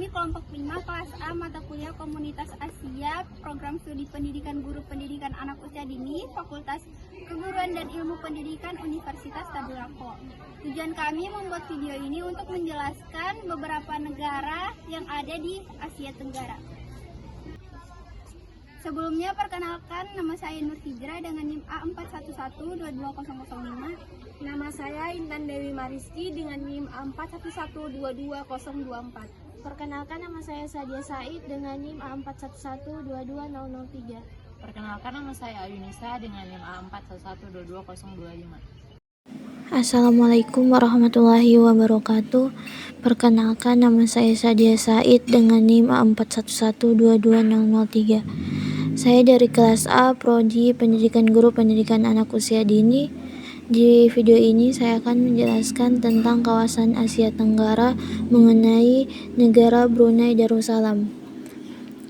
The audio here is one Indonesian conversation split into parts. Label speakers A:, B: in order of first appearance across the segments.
A: kelompok 5 kelas A mata kuliah Komunitas Asia, program studi pendidikan guru pendidikan anak usia dini, Fakultas Keguruan dan Ilmu Pendidikan Universitas Tadulako. Tujuan kami membuat video ini untuk menjelaskan beberapa negara yang ada di Asia Tenggara. Sebelumnya perkenalkan, nama saya Nur Hijrah dengan NIM A41122005.
B: Nama saya Intan Dewi Mariski dengan NIM A41122024.
C: Perkenalkan, nama saya Sadia Said dengan NIM A41122003.
D: Perkenalkan, nama saya Ayunisa dengan NIM A41122025.
E: Assalamualaikum warahmatullahi wabarakatuh. Perkenalkan, nama saya Sadia Said dengan NIM A41122003. Saya dari kelas A, Prodi Pendidikan Guru Pendidikan Anak Usia Dini. Di video ini saya akan menjelaskan tentang kawasan Asia Tenggara mengenai negara Brunei Darussalam.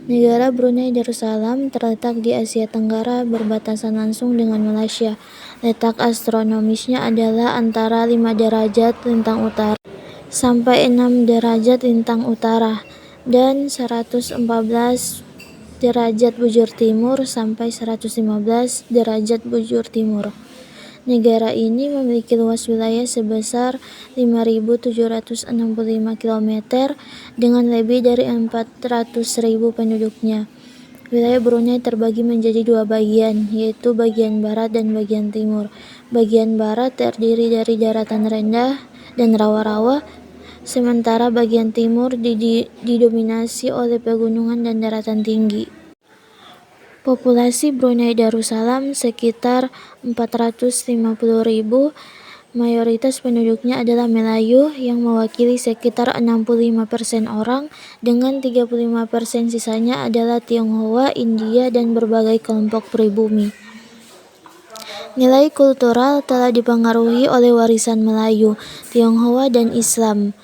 E: Negara Brunei Darussalam terletak di Asia Tenggara berbatasan langsung dengan Malaysia. Letak astronomisnya adalah antara 5 derajat lintang utara sampai 6 derajat lintang utara dan 114 derajat bujur timur sampai 115 derajat bujur timur. Negara ini memiliki luas wilayah sebesar 5.765 km dengan lebih dari 400.000 penduduknya. Wilayah Brunei terbagi menjadi 2 bagian, yaitu bagian barat dan bagian timur. Bagian barat terdiri dari daratan rendah dan rawa-rawa, sementara bagian timur didominasi oleh pegunungan dan daratan tinggi. Populasi Brunei Darussalam sekitar 450.000. Mayoritas penduduknya adalah Melayu yang mewakili sekitar 65% orang, dengan 35% sisanya adalah Tionghoa, India, dan berbagai kelompok pribumi. Nilai kultural telah dipengaruhi oleh warisan Melayu, Tionghoa, dan Islam.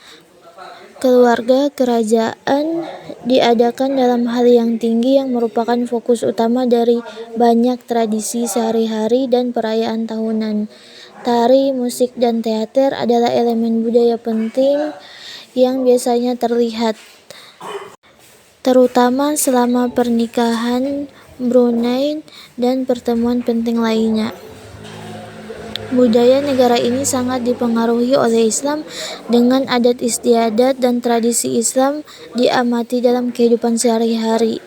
E: Keluarga kerajaan diadakan dalam hal yang tinggi yang merupakan fokus utama dari banyak tradisi sehari-hari dan perayaan tahunan. Tari, musik, dan teater adalah elemen budaya penting yang biasanya terlihat, terutama selama pernikahan Brunei dan pertemuan penting lainnya. Budaya negara ini sangat dipengaruhi oleh Islam, dengan adat istiadat dan tradisi Islam diamati dalam kehidupan sehari-hari.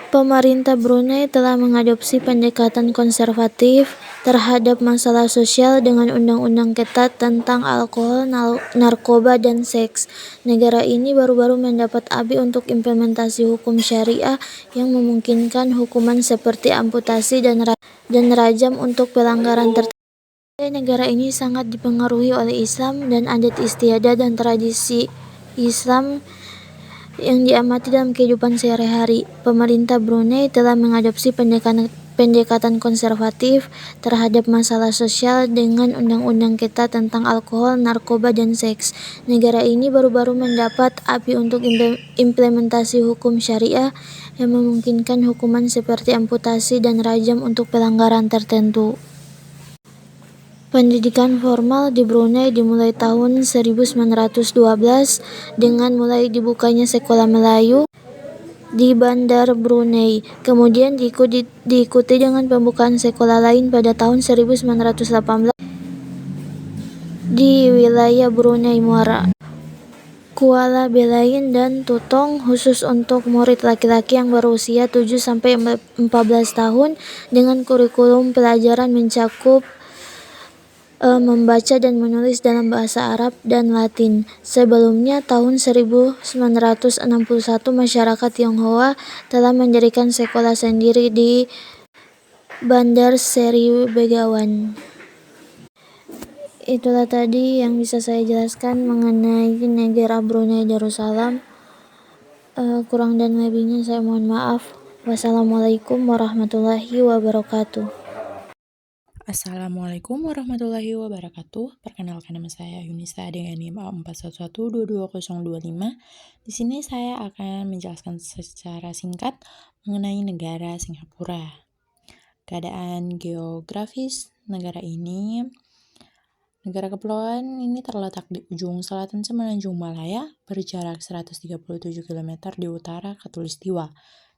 E: Pemerintah Brunei telah mengadopsi pendekatan konservatif terhadap masalah sosial dengan undang-undang ketat tentang alkohol, narkoba, dan seks. Negara ini baru-baru mendapat ABI untuk implementasi hukum syariah yang memungkinkan hukuman seperti amputasi dan rajam untuk pelanggaran tertentu. Negara ini sangat dipengaruhi oleh Islam dan adat istiadat dan tradisi Islam yang diamati dalam kehidupan sehari-hari. Pemerintah Brunei telah mengadopsi pendekatan konservatif terhadap masalah sosial dengan undang-undang ketat tentang alkohol, narkoba, dan seks. Negara ini baru-baru mendapat ABI untuk implementasi hukum syariah yang memungkinkan hukuman seperti amputasi dan rajam untuk pelanggaran tertentu. Pendidikan formal di Brunei dimulai tahun 1912 dengan mulai dibukanya sekolah Melayu di Bandar Brunei. Kemudian diikuti dengan pembukaan sekolah lain pada tahun 1918 di wilayah Brunei Muara, Kuala Belain, dan Tutong, khusus untuk murid laki-laki yang berusia 7-14 tahun, dengan kurikulum pelajaran mencakup membaca dan menulis dalam bahasa Arab dan Latin. Sebelumnya, tahun 1961, masyarakat Tionghoa telah mendirikan sekolah sendiri di Bandar Seri Begawan. Itulah tadi yang bisa saya jelaskan mengenai negara Brunei Darussalam. Kurang dan lebihnya saya mohon maaf. Wassalamualaikum warahmatullahi wabarakatuh.
D: Assalamualaikum warahmatullahi wabarakatuh. Perkenalkan, nama saya Ayunisa dengan NIM A41122025. Di sini saya akan menjelaskan secara singkat mengenai negara Singapura. Keadaan geografis negara ini Negara kepulauan ini terletak di ujung selatan Semenanjung Malaya, berjarak 137 km di utara Khatulistiwa.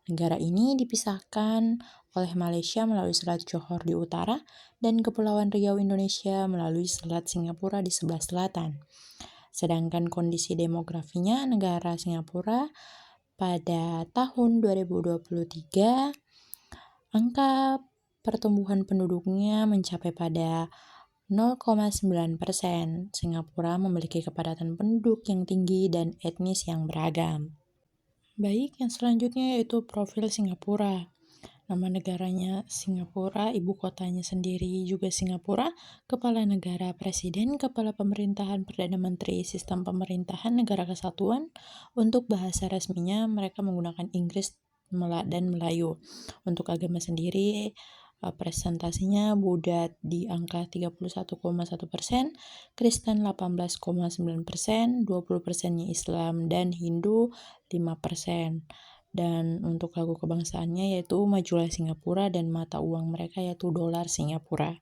D: Negara ini dipisahkan oleh Malaysia melalui Selat Johor di utara dan Kepulauan Riau Indonesia melalui Selat Singapura di sebelah selatan. Sedangkan kondisi demografinya, negara Singapura pada tahun 2023 angka pertumbuhan penduduknya mencapai pada 0,9%. Singapura memiliki kepadatan penduduk yang tinggi dan etnis yang beragam. Baik, yang selanjutnya yaitu profil Singapura. Nama negaranya Singapura, ibu kotanya sendiri juga Singapura, kepala negara, presiden, kepala pemerintahan, perdana menteri, sistem pemerintahan negara kesatuan. Untuk bahasa resminya mereka menggunakan Inggris dan Melayu. Untuk agama sendiri, presentasinya Buddha di angka 31,1%, Kristen 18,9%, 20%-nya Islam dan Hindu 5%. Dan untuk lagu kebangsaannya yaitu Majulah Singapura dan mata uang mereka yaitu dolar Singapura.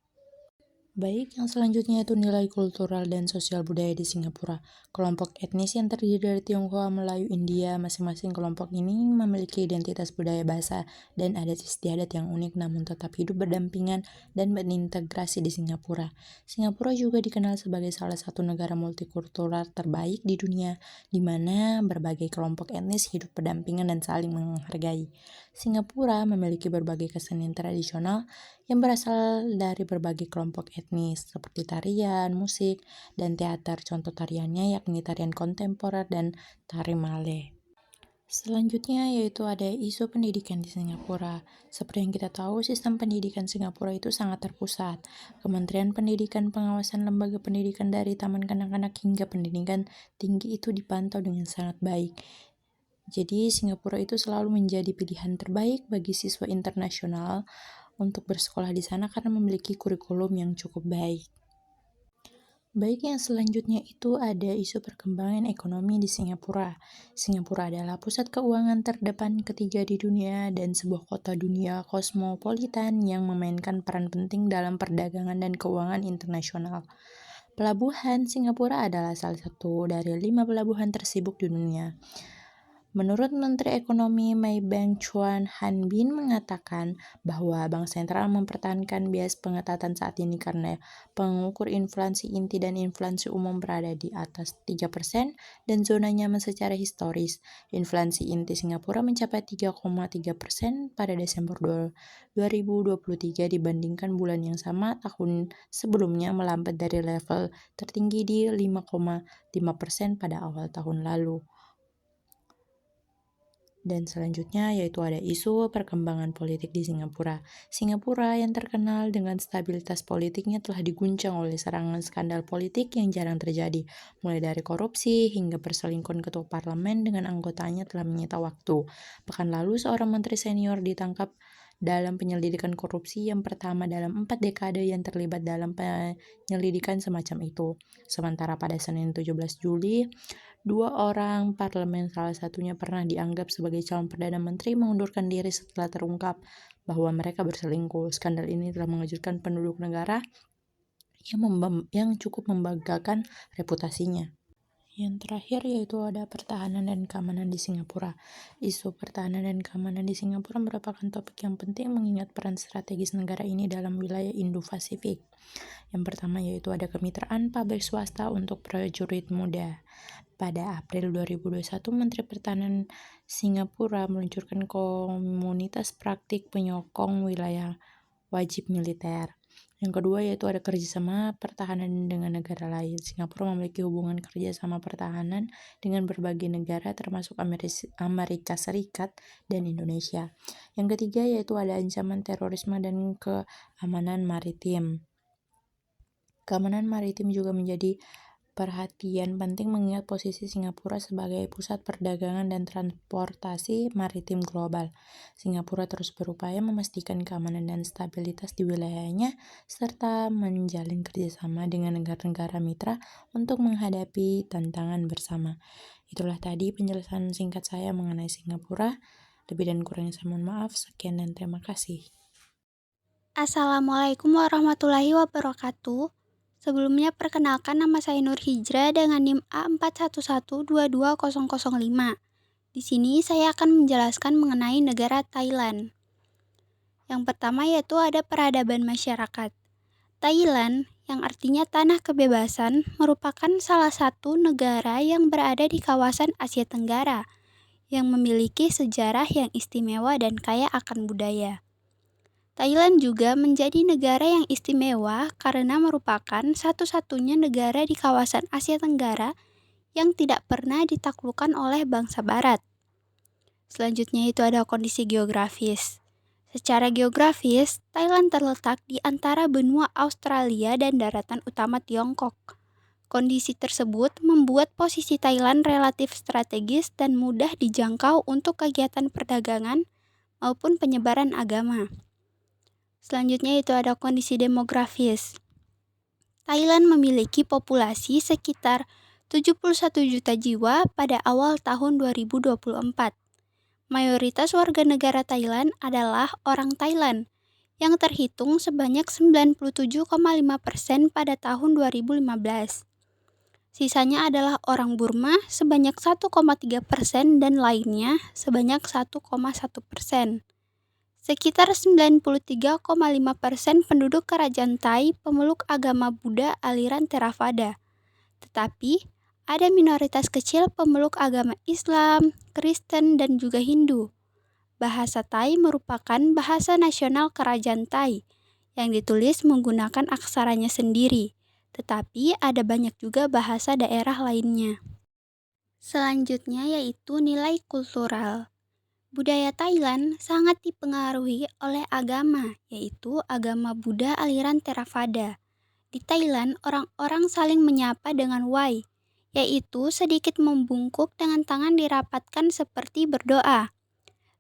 D: Baik, yang selanjutnya yaitu nilai kultural dan sosial budaya di Singapura. Kelompok etnis yang terdiri dari Tionghoa, Melayu, India, masing-masing kelompok ini memiliki identitas budaya bahasa dan adat istiadat yang unik namun tetap hidup berdampingan dan berintegrasi di Singapura. Singapura juga dikenal sebagai salah satu negara multikultural terbaik di dunia, di mana berbagai kelompok etnis hidup berdampingan dan saling menghargai. Singapura memiliki berbagai kesenian tradisional yang berasal dari berbagai kelompok etnis seperti tarian, musik, dan teater. Contoh tariannya yakni tarian kontemporer dan tari Malay. Selanjutnya yaitu ada isu pendidikan di Singapura. Seperti yang kita tahu, sistem pendidikan Singapura itu sangat terpusat. Kementerian Pendidikan, pengawasan lembaga pendidikan dari taman kanak-kanak hingga pendidikan tinggi itu dipantau dengan sangat baik. Jadi Singapura itu selalu menjadi pilihan terbaik bagi siswa internasional untuk bersekolah di sana karena memiliki kurikulum yang cukup baik. Baik, yang selanjutnya itu ada isu perkembangan ekonomi di Singapura. Singapura adalah pusat keuangan terdepan ketiga di dunia dan sebuah kota dunia kosmopolitan yang memainkan peran penting dalam perdagangan dan keuangan internasional. Pelabuhan Singapura adalah salah satu dari 5 pelabuhan tersibuk di dunia. Menurut Menteri Ekonomi Maybank Chuan Han Bin mengatakan bahwa Bank Sentral mempertahankan bias pengetatan saat ini karena pengukur inflasi inti dan inflasi umum berada di atas 3% dan zona nyaman secara historis. Inflasi inti Singapura mencapai 3,3% pada Desember 2023 dibandingkan bulan yang sama tahun sebelumnya melambat dari level tertinggi di 5,5% pada awal tahun lalu. Dan selanjutnya yaitu ada isu perkembangan politik di Singapura. Singapura yang terkenal dengan stabilitas politiknya telah diguncang oleh serangan skandal politik yang jarang terjadi. Mulai dari korupsi hingga perselingkuhan ketua parlemen dengan anggotanya telah menyita waktu. Pekan lalu seorang menteri senior ditangkap dalam penyelidikan korupsi yang pertama dalam 4 dekade yang terlibat dalam penyelidikan semacam itu. Sementara pada Senin 17 Juli, 2 orang parlemen, salah satunya pernah dianggap sebagai calon Perdana Menteri, mengundurkan diri setelah terungkap bahwa mereka berselingkuh. Skandal ini telah mengejutkan penduduk negara yang cukup membanggakan reputasinya. Yang terakhir yaitu ada pertahanan dan keamanan di Singapura. Isu pertahanan dan keamanan di Singapura merupakan topik yang penting mengingat peran strategis negara ini dalam wilayah Indo-Pasifik. Yang pertama yaitu ada kemitraan publik swasta untuk prajurit muda. Pada April 2021, Menteri Pertahanan Singapura meluncurkan komunitas praktik penyokong wilayah wajib militer. Yang kedua yaitu ada kerjasama pertahanan dengan negara lain. Singapura memiliki hubungan kerjasama pertahanan dengan berbagai negara termasuk Amerika Serikat dan Indonesia. Yang ketiga yaitu ada ancaman terorisme dan keamanan maritim. Keamanan maritim juga menjadi perhatian penting mengingat posisi Singapura sebagai pusat perdagangan dan transportasi maritim global. Singapura terus berupaya memastikan keamanan dan stabilitas di wilayahnya serta menjalin kerjasama dengan negara-negara mitra untuk menghadapi tantangan bersama. Itulah tadi penjelasan singkat saya mengenai Singapura. Lebih dan kurangnya saya mohon maaf. Sekian dan terima kasih.
A: Assalamualaikum warahmatullahi wabarakatuh. Sebelumnya perkenalkan, nama saya Nur Hijrah dengan NIM A41122005. Di sini saya akan menjelaskan mengenai negara Thailand. Yang pertama yaitu ada peradaban masyarakat. Thailand, yang artinya tanah kebebasan, merupakan salah satu negara yang berada di kawasan Asia Tenggara yang memiliki sejarah yang istimewa dan kaya akan budaya. Thailand juga menjadi negara yang istimewa karena merupakan satu-satunya negara di kawasan Asia Tenggara yang tidak pernah ditaklukkan oleh bangsa Barat. Selanjutnya itu ada kondisi geografis. Secara geografis, Thailand terletak di antara benua Australia dan daratan utama Tiongkok. Kondisi tersebut membuat posisi Thailand relatif strategis dan mudah dijangkau untuk kegiatan perdagangan maupun penyebaran agama. Selanjutnya itu ada kondisi demografis. Thailand memiliki populasi sekitar 71 juta jiwa pada awal tahun 2024. Mayoritas warga negara Thailand adalah orang Thailand, yang terhitung sebanyak 97,5% pada tahun 2015. Sisanya adalah orang Burma sebanyak 1,3% dan lainnya sebanyak 1,1%. Sekitar 93,5% penduduk kerajaan Thai pemeluk agama Buddha aliran Theravada. Tetapi, ada minoritas kecil pemeluk agama Islam, Kristen, dan juga Hindu. Bahasa Thai merupakan bahasa nasional kerajaan Thai yang ditulis menggunakan aksaranya sendiri. Tetapi ada banyak juga bahasa daerah lainnya. Selanjutnya yaitu nilai kultural. Budaya Thailand sangat dipengaruhi oleh agama, yaitu agama Buddha aliran Theravada. Di Thailand, orang-orang saling menyapa dengan wai, yaitu sedikit membungkuk dengan tangan dirapatkan seperti berdoa.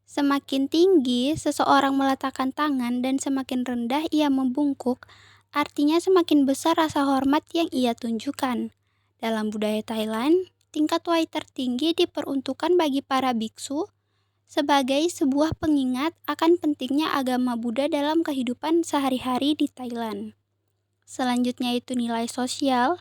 A: Semakin tinggi seseorang meletakkan tangan dan semakin rendah ia membungkuk, artinya semakin besar rasa hormat yang ia tunjukkan. Dalam budaya Thailand, tingkat wai tertinggi diperuntukkan bagi para biksu sebagai sebuah pengingat akan pentingnya agama Buddha dalam kehidupan sehari-hari di Thailand. Selanjutnya itu nilai sosial.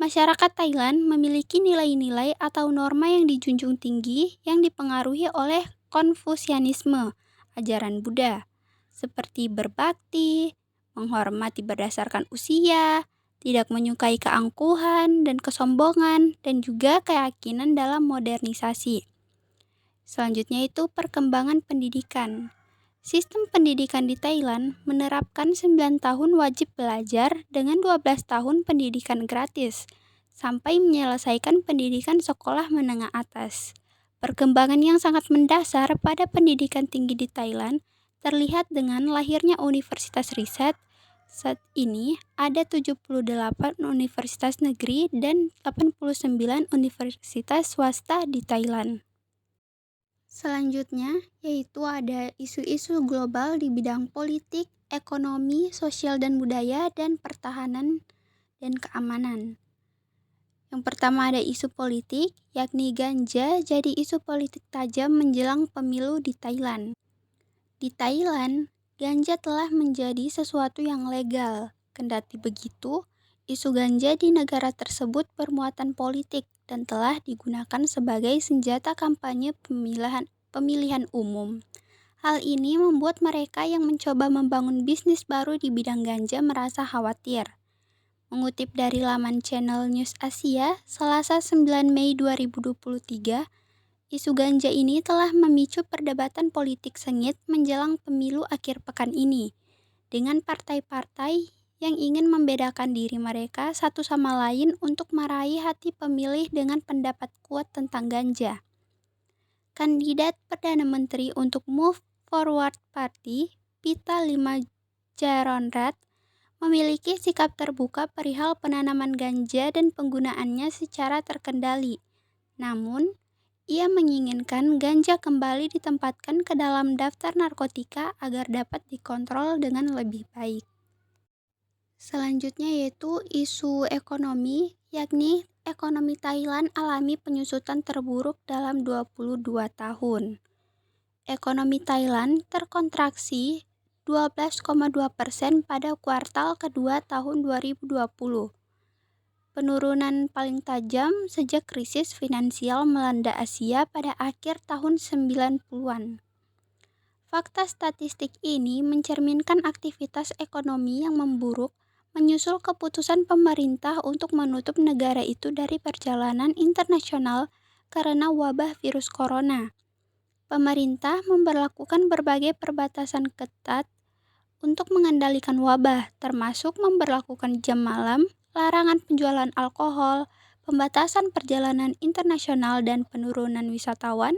A: Masyarakat Thailand memiliki nilai-nilai atau norma yang dijunjung tinggi yang dipengaruhi oleh Konfusianisme, ajaran Buddha, seperti berbakti, menghormati berdasarkan usia, tidak menyukai keangkuhan dan kesombongan, dan juga keyakinan dalam modernisasi. Selanjutnya itu perkembangan pendidikan. Sistem pendidikan di Thailand menerapkan 9 tahun wajib belajar dengan 12 tahun pendidikan gratis, sampai menyelesaikan pendidikan sekolah menengah atas. Perkembangan yang sangat mendasar pada pendidikan tinggi di Thailand terlihat dengan lahirnya universitas riset. Saat ini ada 78 universitas negeri dan 89 universitas swasta di Thailand. Selanjutnya yaitu ada isu-isu global di bidang politik, ekonomi, sosial dan budaya, dan pertahanan dan keamanan. Yang pertama ada isu politik, yakni ganja jadi isu politik tajam menjelang pemilu di Thailand. Di Thailand, ganja telah menjadi sesuatu yang legal. Kendati begitu, isu ganja di negara tersebut bermuatan politik dan telah digunakan sebagai senjata kampanye pemilihan umum. Hal ini membuat mereka yang mencoba membangun bisnis baru di bidang ganja merasa khawatir. Mengutip dari laman channel News Asia, Selasa 9 Mei 2023, isu ganja ini telah memicu perdebatan politik sengit menjelang pemilu akhir pekan ini, dengan partai-partai yang ingin membedakan diri mereka satu sama lain untuk meraih hati pemilih dengan pendapat kuat tentang ganja. Kandidat Perdana Menteri untuk Move Forward Party, Pita Limjaroenrat, memiliki sikap terbuka perihal penanaman ganja dan penggunaannya secara terkendali. Namun, ia menginginkan ganja kembali ditempatkan ke dalam daftar narkotika agar dapat dikontrol dengan lebih baik. Selanjutnya yaitu isu ekonomi, yakni ekonomi Thailand alami penyusutan terburuk dalam 22 tahun. Ekonomi Thailand terkontraksi 12,2% pada kuartal kedua tahun 2020. Penurunan paling tajam sejak krisis finansial melanda Asia pada akhir tahun 90-an. Fakta statistik ini mencerminkan aktivitas ekonomi yang memburuk menyusul keputusan pemerintah untuk menutup negara itu dari perjalanan internasional karena wabah virus corona. Pemerintah memberlakukan berbagai perbatasan ketat untuk mengendalikan wabah, termasuk memberlakukan jam malam, larangan penjualan alkohol, pembatasan perjalanan internasional, dan penurunan wisatawan.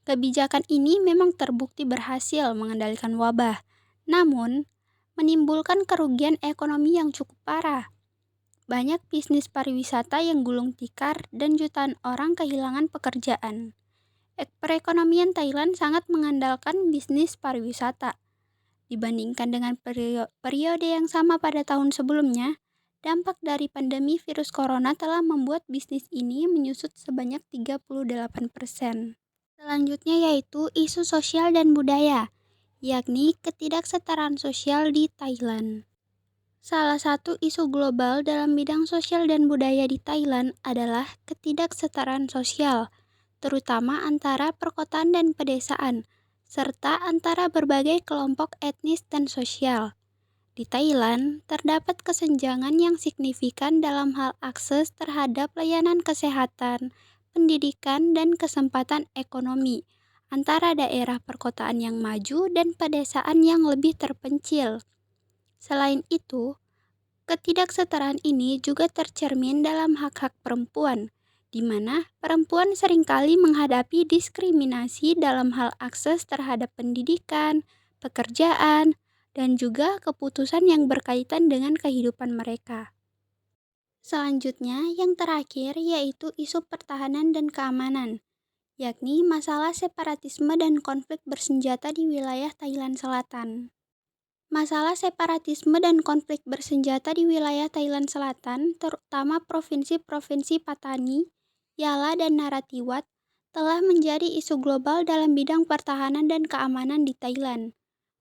A: Kebijakan ini memang terbukti berhasil mengendalikan wabah, namun menimbulkan kerugian ekonomi yang cukup parah. Banyak bisnis pariwisata yang gulung tikar dan jutaan orang kehilangan pekerjaan. Perekonomian Thailand sangat mengandalkan bisnis pariwisata. Dibandingkan dengan periode yang sama pada tahun sebelumnya, dampak dari pandemi virus corona telah membuat bisnis ini menyusut sebanyak 38%. Selanjutnya yaitu isu sosial dan budaya, yakni ketidaksetaraan sosial di Thailand. Salah satu isu global dalam bidang sosial dan budaya di Thailand adalah ketidaksetaraan sosial, terutama antara perkotaan dan pedesaan, serta antara berbagai kelompok etnis dan sosial. Di Thailand, terdapat kesenjangan yang signifikan dalam hal akses terhadap layanan kesehatan, pendidikan, dan kesempatan ekonomi antara daerah perkotaan yang maju dan pedesaan yang lebih terpencil. Selain itu, ketidaksetaraan ini juga tercermin dalam hak-hak perempuan, di mana perempuan seringkali menghadapi diskriminasi dalam hal akses terhadap pendidikan, pekerjaan, dan juga keputusan yang berkaitan dengan kehidupan mereka. Selanjutnya, yang terakhir yaitu isu pertahanan dan keamanan, yakni masalah separatisme dan konflik bersenjata di wilayah Thailand Selatan. Masalah separatisme dan konflik bersenjata di wilayah Thailand Selatan, terutama provinsi-provinsi Pattani, Yala, dan Narathiwat, telah menjadi isu global dalam bidang pertahanan dan keamanan di Thailand.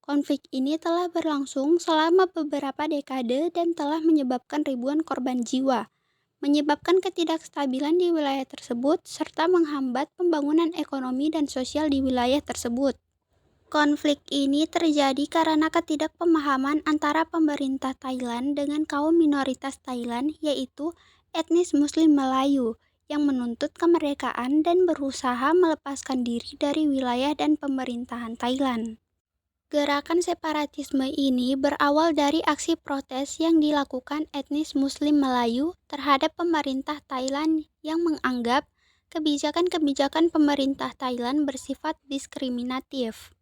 A: Konflik ini telah berlangsung selama beberapa dekade dan telah menyebabkan ribuan korban jiwa, menyebabkan ketidakstabilan di wilayah tersebut, serta menghambat pembangunan ekonomi dan sosial di wilayah tersebut. Konflik ini terjadi karena ketidakpemahaman antara pemerintah Thailand dengan kaum minoritas Thailand, yaitu etnis Muslim Melayu, yang menuntut kemerdekaan dan berusaha melepaskan diri dari wilayah dan pemerintahan Thailand. Gerakan separatisme ini berawal dari aksi protes yang dilakukan etnis Muslim Melayu terhadap pemerintah Thailand yang menganggap kebijakan-kebijakan pemerintah Thailand bersifat diskriminatif.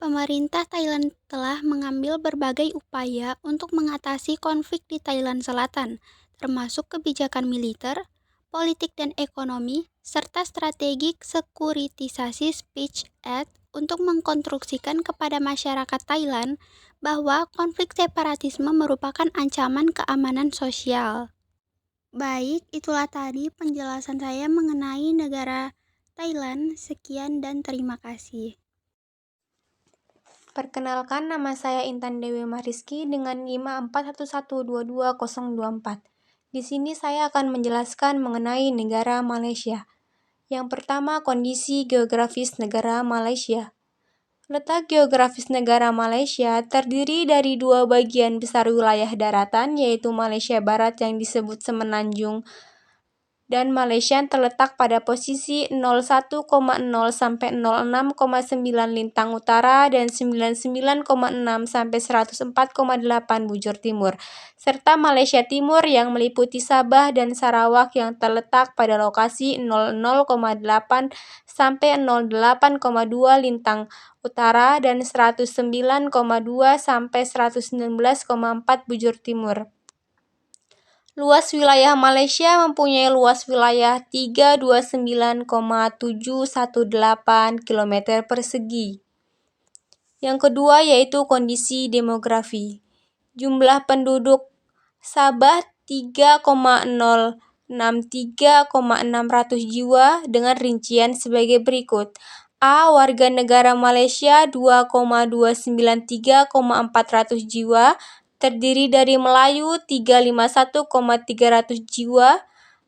A: Pemerintah Thailand telah mengambil berbagai upaya untuk mengatasi konflik di Thailand Selatan, termasuk kebijakan militer, politik dan ekonomi, serta strategi sekuritisasi Speech Act untuk mengkonstruksikan kepada masyarakat Thailand bahwa konflik separatisme merupakan ancaman keamanan sosial. Baik, itulah tadi penjelasan saya mengenai negara Thailand. Sekian dan terima kasih.
F: Perkenalkan, nama saya Intan Dewi Mariski dengan NIM 411222024. Di sini saya akan menjelaskan mengenai negara Malaysia. Yang pertama, kondisi geografis negara Malaysia. Letak geografis negara Malaysia terdiri dari dua bagian besar wilayah daratan, yaitu Malaysia Barat yang disebut Semenanjung dan Malaysia yang terletak pada posisi 01,0 sampai 06,9 lintang utara dan 99,6 sampai 104,8 bujur timur, serta Malaysia Timur yang meliputi Sabah dan Sarawak yang terletak pada lokasi 00,8 sampai 08,2 lintang utara dan 109,2 sampai 119,4 bujur timur. Luas wilayah Malaysia mempunyai luas wilayah 329,718 km persegi. Yang kedua yaitu kondisi demografi. Jumlah penduduk Sabah 3,063,600 jiwa dengan rincian sebagai berikut. A. Warga negara Malaysia 2,293,400 jiwa, terdiri dari Melayu 351,300 jiwa,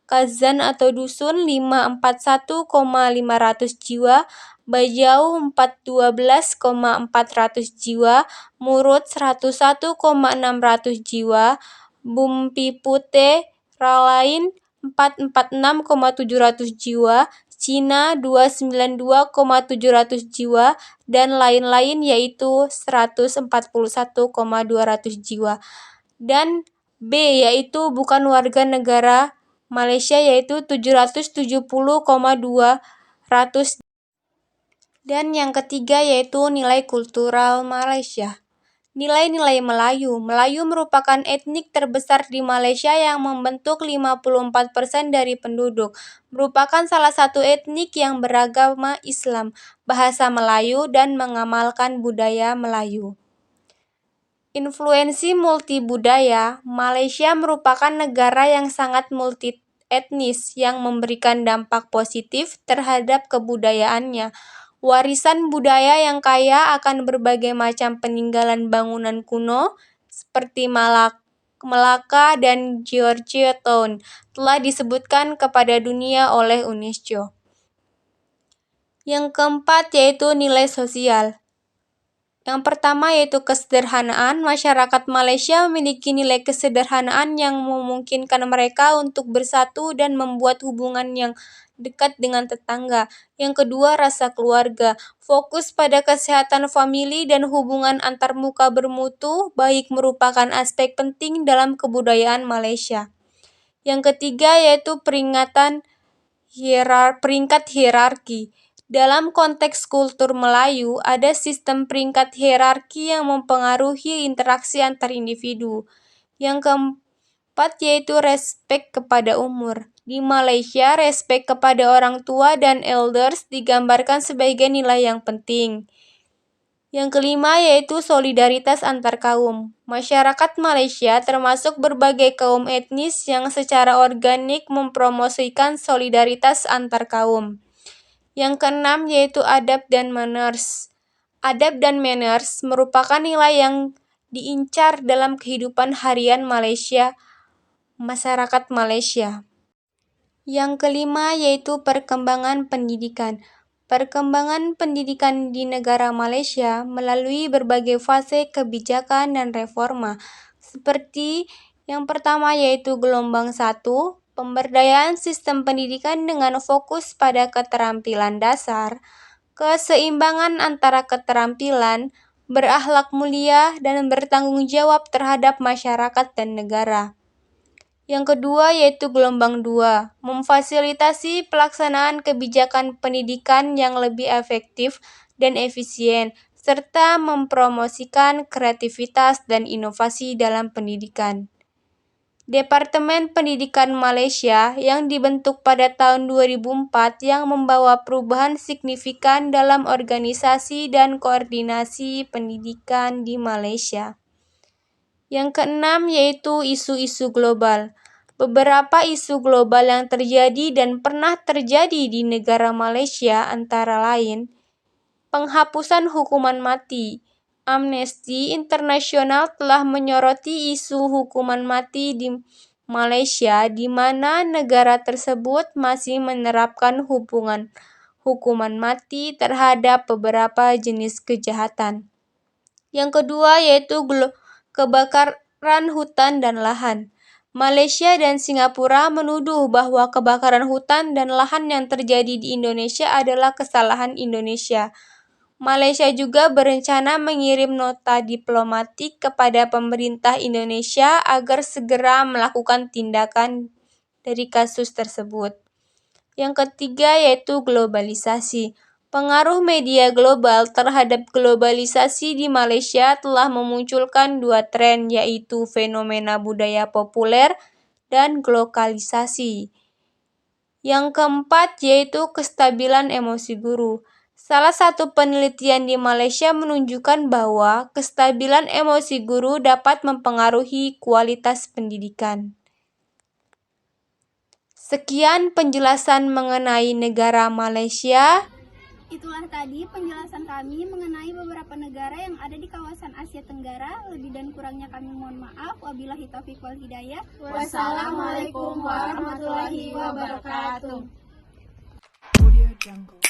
F: Kazan atau Dusun 541,500 jiwa, Bajau 412,400 jiwa, Murut 101,600 jiwa, Bumpi Putih Ralain 446,700 jiwa, Cina 292,700 jiwa, dan lain-lain yaitu 141,200 jiwa. Dan B yaitu bukan warga negara Malaysia yaitu 770,200. Dan yang ketiga yaitu nilai kultural Malaysia. Nilai-nilai Melayu. Melayu merupakan etnik terbesar di Malaysia yang membentuk 54% dari penduduk. Merupakan salah satu etnik yang beragama Islam, bahasa Melayu, dan mengamalkan budaya Melayu. Influensi multibudaya. Malaysia merupakan negara yang sangat multi etnis yang memberikan dampak positif terhadap kebudayaannya. Warisan budaya yang kaya akan berbagai macam peninggalan bangunan kuno seperti Melaka dan Georgetown telah disebutkan kepada dunia oleh UNESCO. Yang keempat yaitu nilai sosial. Yang pertama yaitu kesederhanaan. Masyarakat Malaysia memiliki nilai kesederhanaan yang memungkinkan mereka untuk bersatu dan membuat hubungan yang dekat dengan tetangga. Yang kedua, rasa keluarga. Fokus pada kesehatan famili dan hubungan antarmuka bermutu baik merupakan aspek penting dalam kebudayaan Malaysia. Yang ketiga yaitu peringkat hierarki. Dalam konteks kultur Melayu, ada sistem peringkat hierarki yang mempengaruhi interaksi antar individu. Yang keempat yaitu respek kepada umur. Di Malaysia, respek kepada orang tua dan elders digambarkan sebagai nilai yang penting. Yang kelima yaitu solidaritas antar kaum. Masyarakat Malaysia termasuk berbagai kaum etnis yang secara organik mempromosikan solidaritas antar kaum. Yang keenam yaitu adab dan manners. Adab dan manners merupakan nilai yang diincar dalam kehidupan harian masyarakat Malaysia. Yang kelima yaitu perkembangan pendidikan. Perkembangan pendidikan di negara Malaysia melalui berbagai fase kebijakan dan reforma. Seperti yang pertama yaitu gelombang 1, pemberdayaan sistem pendidikan dengan fokus pada keterampilan dasar, keseimbangan antara keterampilan, berakhlak mulia, dan bertanggung jawab terhadap masyarakat dan negara. Yang kedua yaitu gelombang 2, memfasilitasi pelaksanaan kebijakan pendidikan yang lebih efektif dan efisien, serta mempromosikan kreativitas dan inovasi dalam pendidikan. Departemen Pendidikan Malaysia yang dibentuk pada tahun 2004 yang membawa perubahan signifikan dalam organisasi dan koordinasi pendidikan di Malaysia. Yang keenam yaitu isu-isu global. Beberapa isu global yang terjadi dan pernah terjadi di negara Malaysia antara lain penghapusan hukuman mati. Amnesty International telah menyoroti isu hukuman mati di Malaysia di mana negara tersebut masih menerapkan hukuman mati terhadap beberapa jenis kejahatan. Yang kedua yaitu kebakaran hutan dan lahan. Malaysia dan Singapura menuduh bahwa kebakaran hutan dan lahan yang terjadi di Indonesia adalah kesalahan Indonesia. Malaysia juga berencana mengirim nota diplomatik kepada pemerintah Indonesia agar segera melakukan tindakan dari kasus tersebut. Yang ketiga yaitu globalisasi. Pengaruh media global terhadap globalisasi di Malaysia telah memunculkan dua tren yaitu fenomena budaya populer dan globalisasi. Yang keempat yaitu kestabilan emosi guru. Salah satu penelitian di Malaysia menunjukkan bahwa kestabilan emosi guru dapat mempengaruhi kualitas pendidikan. Sekian penjelasan mengenai negara Malaysia.
A: Itulah tadi penjelasan kami mengenai beberapa negara yang ada di kawasan Asia Tenggara. Lebih dan kurangnya kami mohon maaf. Wabillahi taufiq wal hidayah.
B: Wassalamualaikum warahmatullahi wabarakatuh.
G: Audio Jungle.